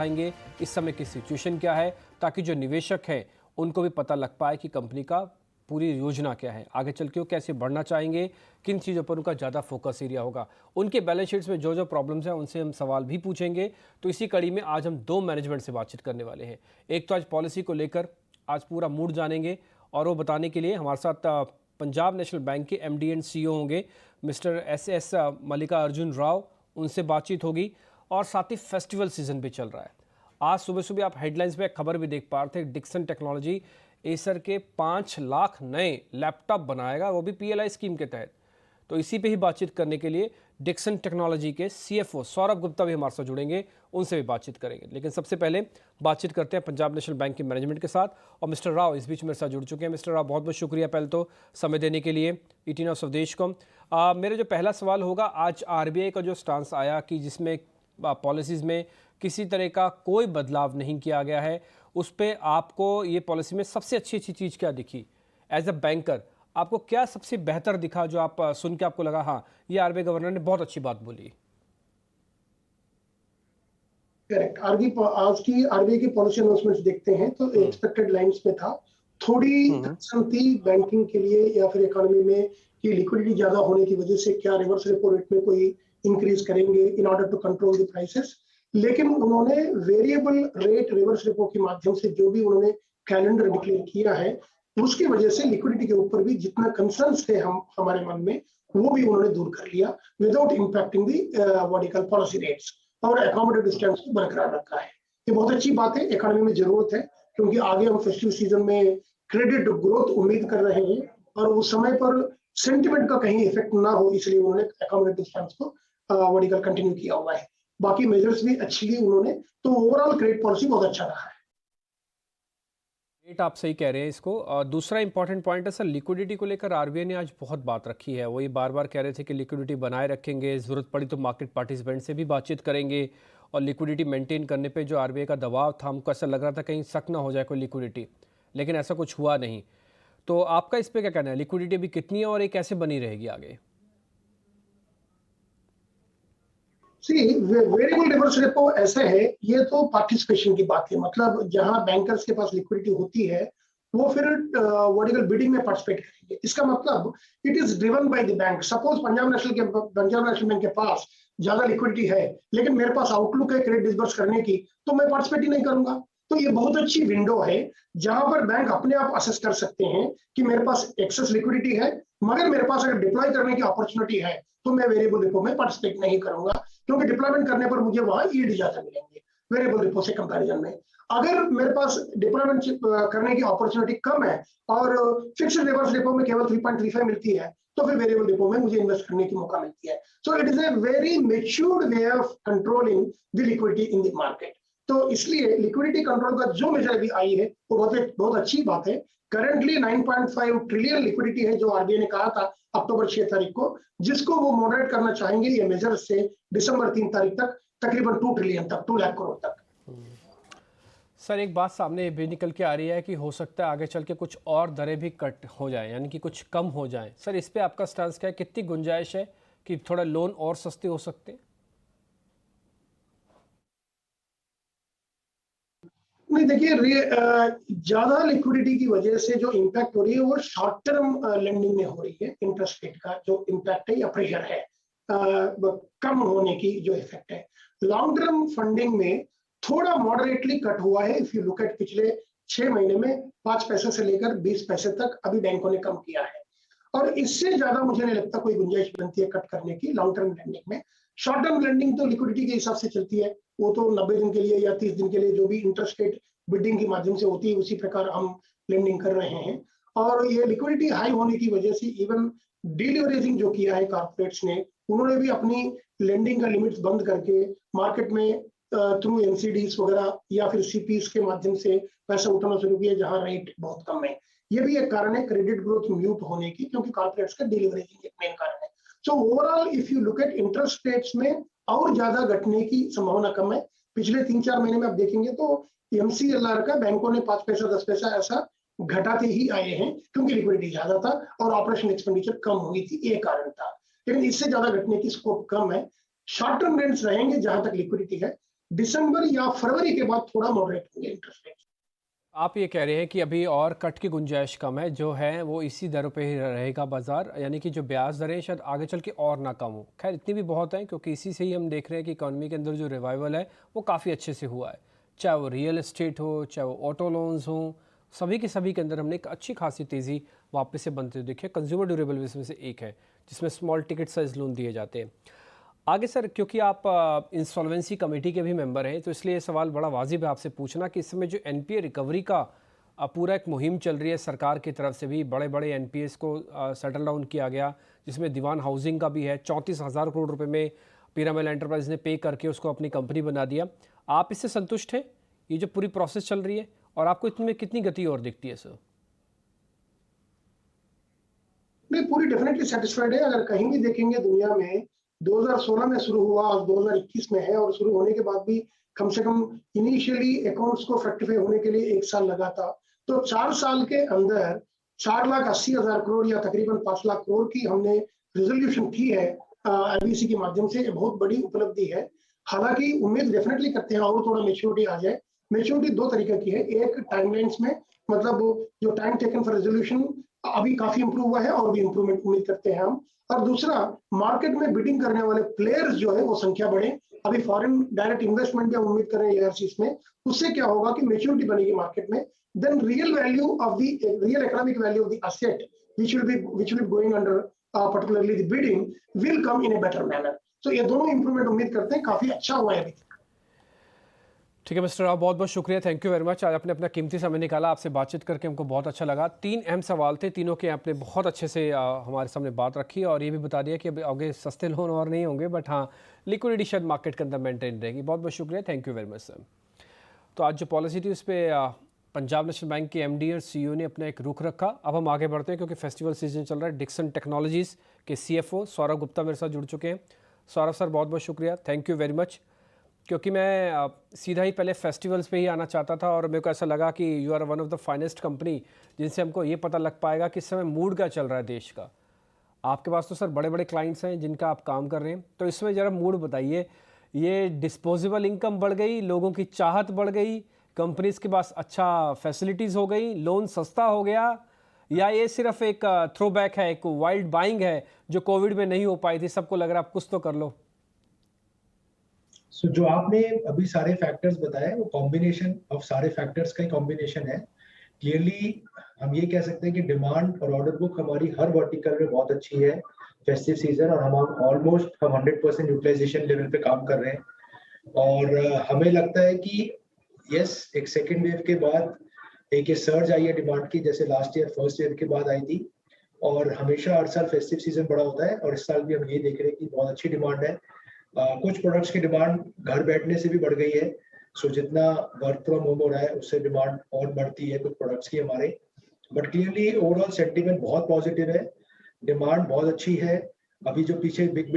आएंगे इस समय की सिचुएशन क्या है, ताकि जो निवेशक हैं उनको भी पता लग पाए कि कंपनी का पूरी योजना क्या है, आगे चल के वो कैसे बढ़ना चाहेंगे, किन चीज़ों पर उनका ज़्यादा फोकस एरिया होगा, उनके बैलेंस शीट्स में जो जो प्रॉब्लम्स हैं उनसे हम सवाल भी पूछेंगे। तो इसी कड़ी में आज हम दो मैनेजमेंट से बातचीत करने वाले हैं। एक तो आज पॉलिसी को लेकर आज पूरा मूड जानेंगे, और वो बताने के लिए हमारे साथ पंजाब नेशनल बैंक के MD एंड CEO होंगे मिस्टर SS मल्लिका अर्जुन राव, उनसे बातचीत होगी। और साथ ही फेस्टिवल सीजन भी चल रहा है। आज सुबह सुबह आप हेडलाइंस में एक खबर भी देख पा रहे थे, डिक्सन टेक्नोलॉजी एसर के 5 लाख नए लैपटॉप बनाएगा, वो भी PLI स्कीम के तहत। तो इसी पे ही बातचीत करने के लिए डिक्सन टेक्नोलॉजी के CFO सौरभ गुप्ता भी हमारे साथ जुड़ेंगे, उनसे भी बातचीत करेंगे। लेकिन सबसे पहले बातचीत करते हैं पंजाब नेशनल बैंक के मैनेजमेंट के साथ, और मिस्टर राव इस बीच मेरे साथ जुड़ चुके हैं। मिस्टर राव, बहुत बहुत शुक्रिया पहले तो समय देने के लिए ET स्वदेश को। मेरा जो पहला सवाल होगा, आज RBI का जो स्टांस आया कि जिसमें पॉलिसीज़ में किसी तरह का कोई बदलाव नहीं किया गया है, उस पर आपको ये पॉलिसी में सबसे अच्छी चीज़ क्या दिखी? एज अ बैंकर आपको क्या सबसे बेहतर दिखा, जो आप सुन के आपको लगा हाँ ये RBI गवर्नर ने बहुत अच्छी बात बोली? करेक्ट। आज की आरबीआई की पॉलिसी अनाउंसमेंट्स देखते हैं तो एक्सपेक्टेड लाइंस में था। थोड़ी कंसर्न थी बैंकिंग के लिए या फिर इकोनॉमी में कि लिक्विडिटी ज्यादा होने की वजह से क्या रिवर्स रेपो रेट में कोई इंक्रीज करेंगे in order to control the prices. लेकिन उन्होंने वेरिएबल रेट रिवर्स रेपो के माध्यम से जो भी उन्होंने कैलेंडर डिक्लेयर किया है, उसकी वजह से लिक्विडिटी के ऊपर भी जितना कंसर्न्स थे हमारे मन में, वो भी उन्होंने दूर कर लिया without impacting the what policy rates, और अकोमोडेटिव स्टैंड को बरकरार रखा है। ये बहुत अच्छी बात है, इकोनॉमी में जरूरत है, क्योंकि आगे हम फेस्टिव सीजन में क्रेडिट ग्रोथ उम्मीद कर रहे हैं, और उस समय पर सेंटिमेंट का कहीं इफेक्ट ना हो, इसलिए उन्होंने अकोमोडेटिव स्टैंड को वर्टिकल कंटिन्यू किया हुआ है। बाकी मेजर्स भी अच्छी ली उन्होंने, तो ओवरऑल क्रेडिट पॉलिसी बहुत अच्छा रहा है। रेट आप सही कह रहे हैं इसको। और दूसरा इंपॉर्टेंट पॉइंट है सर, लिक्विडिटी को लेकर RBI ने आज बहुत बात रखी है। वही बार बार कह रहे थे कि लिक्विडिटी बनाए रखेंगे, ज़रूरत पड़ी तो मार्केट पार्टिसिपेंट से भी बातचीत करेंगे, और लिक्विडिटी मेंटेन करने पे जो RBI का दबाव था, हमको ऐसा लग रहा था कहीं शक ना हो जाए कोई लिक्विडिटी, लेकिन ऐसा कुछ हुआ नहीं। तो आपका इस पर क्या कहना है, लिक्विडिटी अभी कितनी है और ये कैसे बनी रहेगी आगे? वेरिएबल रिवर्स रेपो ऐसे है, ये तो पार्टिसिपेशन की बात है, मतलब जहां बैंकर्स के पास लिक्विडिटी होती है वो फिर वर्टिकल बिडिंग में पार्टिसिपेट करेंगे। इसका मतलब it is driven by the bank. Suppose Punjab national bank के पास ज्यादा लिक्विडिटी है, लेकिन मेरे पास आउटलुक है क्रेडिट डिसबर्स करने की, तो मैं पार्टिसिपेट ही नहीं करूंगा। तो ये बहुत अच्छी विंडो है जहां पर बैंक अपने आप असेस कर सकते हैं कि मेरे पास एक्सेस लिक्विडिटी है, मगर मेरे पास अगर डिप्लॉय करने की अपॉर्चुनिटी है तो मैं वेरिएबल रेपो में पार्टिसिपेट नहीं करूंगा, क्योंकि डिप्लॉयमेंट करने पर मुझे वहां यील्ड ज्यादा मिलेंगे वेरिएबल रेपो से कंपैरिजन में। अगर मेरे पास डिप्लॉयमेंट करने की अपॉर्चुनिटी कम है और फिक्स्ड रिवर्स रेपो में केवल 3.35 मिलती है, तो फिर वेरिएबल रेपो में मुझे इन्वेस्ट करने की मौका मिलती है। So it is a very matured way of controlling the liquidity in the market. तो इसलिए लिक्विडिटी कंट्रोल का जो मेजर अभी आई है वो बहुत अच्छी बात है। करंटली 9.5 ट्रिलियन लिक्विडिटी है, जो आरबीआई ने कहा था अक्टूबर 6 तारीख को, जिसको वो मॉडरेट करना चाहेंगे ये मेजर से दिसंबर 3 तारीख तक तकरीबन 2 ट्रिलियन तक, 2 लाख करोड़ तक। सर एक बात सामने भी निकल के आ रही है कि हो सकता है आगे चल के कुछ और दरें भी कट हो जाए, यानी कि कुछ कम हो जाए। सर इस पे आपका स्टांस क्या है, कितनी गुंजाइश है कि थोड़ा लोन और सस्ते हो सकते हैं? नहीं, देखिए, ज्यादा लिक्विडिटी की वजह से जो इम्पैक्ट हो रही है वो शॉर्ट टर्म लेंडिंग में हो रही है। इंटरेस्ट रेट का जो इम्पैक्ट है या प्रेशर है, कम होने की जो इफेक्ट है। लॉन्ग टर्म फंडिंग में थोड़ा मॉडरेटली कट हुआ है। इफ यू लुक एट पिछले 6 महीने में 5 पैसे से लेकर 20 पैसे तक अभी बैंकों ने कम किया है, और इससे ज्यादा मुझे नहीं लगता कोई गुंजाइश बनती है कट करने की लॉन्ग टर्म लेंडिंग में। शॉर्ट टर्म लेंडिंग तो लिक्विडिटी के हिसाब से चलती है, वो तो 90 दिन के लिए या 30 दिन के लिए जो भी इंटरेस्ट रेट बिडिंग के माध्यम से होती है उसी प्रकार हम लेंडिंग कर रहे हैं। और ये लिक्विडिटी हाई होने की वजह से इवन डिलीवरेजिंग जो किया है कॉर्पोरेट्स ने, उन्होंने भी अपनी लेंडिंग का लिमिट्स बंद करके मार्केट में थ्रू एनसीडीज वगैरह या फिर सीपीस के माध्यम से पैसा उठाना शुरू किया, जहां रेट बहुत कम है। ये भी एक कारण है क्रेडिट ग्रोथ म्यूट होने की, क्योंकि कॉर्पोरेट्स का डिलीवरेजिंग एक मेन कारण है। So overall if you look at interest rates में और ज्यादा घटने की संभावना कम है। पिछले 3-4 महीने में आप देखेंगे तो MCLR का बैंकों ने 5 पैसा 10 पैसा ऐसा घटाते ही आए हैं, क्योंकि लिक्विडिटी ज्यादा था और ऑपरेशन एक्सपेंडिचर कम हुई थी, ये कारण था। लेकिन इससे ज्यादा घटने की स्कोप कम है। शॉर्ट टर्म रेंट्स रहेंगे जहां तक लिक्विडिटी है, दिसंबर या फरवरी के बाद थोड़ा मॉडरेट होंगे इंटरेस्ट रेट। आप ये कह रहे हैं कि अभी और कट की गुंजाइश कम है, जो है वो इसी दरों पे ही रहेगा बाजार, यानी कि जो ब्याज दरें शायद आगे चल के और ना कम हो। खैर इतनी भी बहुत है, क्योंकि इसी से ही हम देख रहे हैं कि इकॉनमी के अंदर जो रिवाइवल है वो काफ़ी अच्छे से हुआ है। चाहे वो रियल एस्टेट हो, चाहे वो ऑटो लोन्स हों, सभी के सभी के अंदर हमने एक अच्छी खासी तेज़ी वापस से बनते हुए देखी है। कंज्यूमर ड्यूरेबल में से एक है जिसमें स्मॉल टिकट साइज लोन दिए जाते हैं। आगे सर, क्योंकि आप इंसॉल्वेंसी कमेटी के भी मेंबर हैं, तो इसलिए ये सवाल बड़ा वाजिब है आपसे पूछना कि इस समय जो एनपीए रिकवरी का पूरा एक मुहिम चल रही है सरकार की तरफ से भी, बड़े बड़े एनपीएस को सेटल डाउन किया गया, जिसमें दीवान हाउसिंग का भी है। 34,000 करोड़ रुपए में पीरामल एंटरप्राइज ने पे करके उसको अपनी कंपनी बना दिया। आप इससे संतुष्ट हैं, ये जो पूरी प्रोसेस चल रही है, और आपको इसमें कितनी गति और दिखती है सर? नहीं, पूरी डेफिनेटली सेटिस्फाइड है। अगर कहीं भी देखेंगे दुनिया में, 2016 में शुरू हुआ और 2021 में है, और शुरू होने के बाद भी कम से कम इनिशियली अकाउंट्स को फ्रेक्टिफाई होने के लिए 1 साल लगा था। तो 4 साल के अंदर 4,80,000 करोड़ या तकरीबन 5 लाख करोड़ की हमने रिजोल्यूशन की है एबीसी के माध्यम से। ये बहुत बड़ी उपलब्धि है। हालांकि उम्मीद डेफिनेटली करते हैं और थोड़ा मेच्योरिटी आ जाए। मेच्योरिटी 2 तरीके की है। एक टाइमलाइंस में, मतलब जो टाइम टेकन फॉर रेजोल्यूशन अभी काफी इंप्रूव हुआ है और भी इंप्रूवमेंट उम्मीद करते हैं हम। और दूसरा, मार्केट में बिडिंग करने वाले प्लेयर्स जो है वो संख्या बढ़े। अभी फॉरेन डायरेक्ट इन्वेस्टमेंट भी हम उम्मीद कर रहे हैं एआरसीज में। उससे क्या होगा कि मेच्योरिटी बनेगी मार्केट में, then real value of the real economic value of the asset which will be going under particularly the bidding will come in a better manner. So ये दोनों इंप्रूवमेंट उम्मीद करते हैं। काफी अच्छा हुआ है अभी। ठीक है मिस्टर राव, बहुत बहुत शुक्रिया, थैंक यू वेरी मच। आज आपने अपना कीमती समय निकाला, आपसे बातचीत करके हमको बहुत अच्छा लगा। 3 अहम सवाल थे, तीनों के आपने बहुत अच्छे से हमारे सामने बात रखी, और ये भी बता दिया कि अभी आगे सस्ते लोन और नहीं होंगे, बट हाँ लिक्विडिटी शायद मार्केट के अंदर मेंटेन रहेगी। बहुत बहुत शुक्रिया, thank you very much sir. तो आज जो पॉलिसी थी उस पर पंजाब नेशनल बैंक के एमडी और सीईओ ने अपना एक रुख रखा। अब हम आगे बढ़ते हैं, क्योंकि फेस्टिवल सीजन चल रहा है। डिक्सन टेक्नोलॉजीज़ के सीएफओ सौरभ गुप्ता मेरे साथ जुड़ चुके हैं। सौरभ सर, बहुत बहुत शुक्रिया, थैंक यू वेरी मच। क्योंकि मैं सीधा ही पहले फेस्टिवल्स पे ही आना चाहता था, और मेरे को ऐसा लगा कि you are one of the finest company जिनसे हमको ये पता लग पाएगा कि इस समय मूड क्या चल रहा है देश का। आपके पास तो सर बड़े बड़े क्लाइंट्स हैं जिनका आप काम कर रहे हैं, तो इसमें ज़रा मूड बताइए। ये डिस्पोजेबल इनकम बढ़ गई, लोगों की चाहत बढ़ गई, कंपनीज के पास अच्छा फैसिलिटीज़ हो गई, लोन सस्ता हो गया, या ये सिर्फ एक थ्रोबैक है, एक वाइल्ड बाइंग है जो कोविड में नहीं हो पाई थी, सबको लग रहा है आप कुछ तो कर लो? जो आपने अभी सारे फैक्टर्स बताए वो कॉम्बिनेशन ऑफ सारे फैक्टर्स का ही कॉम्बिनेशन है। क्लियरली हम ये कह सकते हैं कि डिमांड और ऑर्डर बुक हमारी हर वर्टिकल में बहुत अच्छी है फेस्टिव सीजन, और हम ऑलमोस्ट 100% यूटिलाइजेशन लेवल पे काम कर रहे हैं। और हमें लगता है कि यस, एक सेकेंड वेव के बाद एक ये सर्ज आई है डिमांड की, जैसे लास्ट ईयर फर्स्ट वेव के बाद आई थी। और हमेशा हर साल फेस्टिव सीजन बड़ा होता है, और इस साल भी हम ये देख रहे हैं कि बहुत अच्छी डिमांड है। कुछ प्रोडक्ट्स की डिमांड घर बैठने से भी बढ़ गई है। सो जितना वर्क फ्रॉम होम हो रहा है उससे डिमांड और बढ़ती है कुछ प्रोडक्ट्स की हमारे। बट क्लियरली ओवरऑल सेंटीमेंट बहुत पॉजिटिव है, डिमांड बहुत अच्छी है। अभी जो पीछे बिग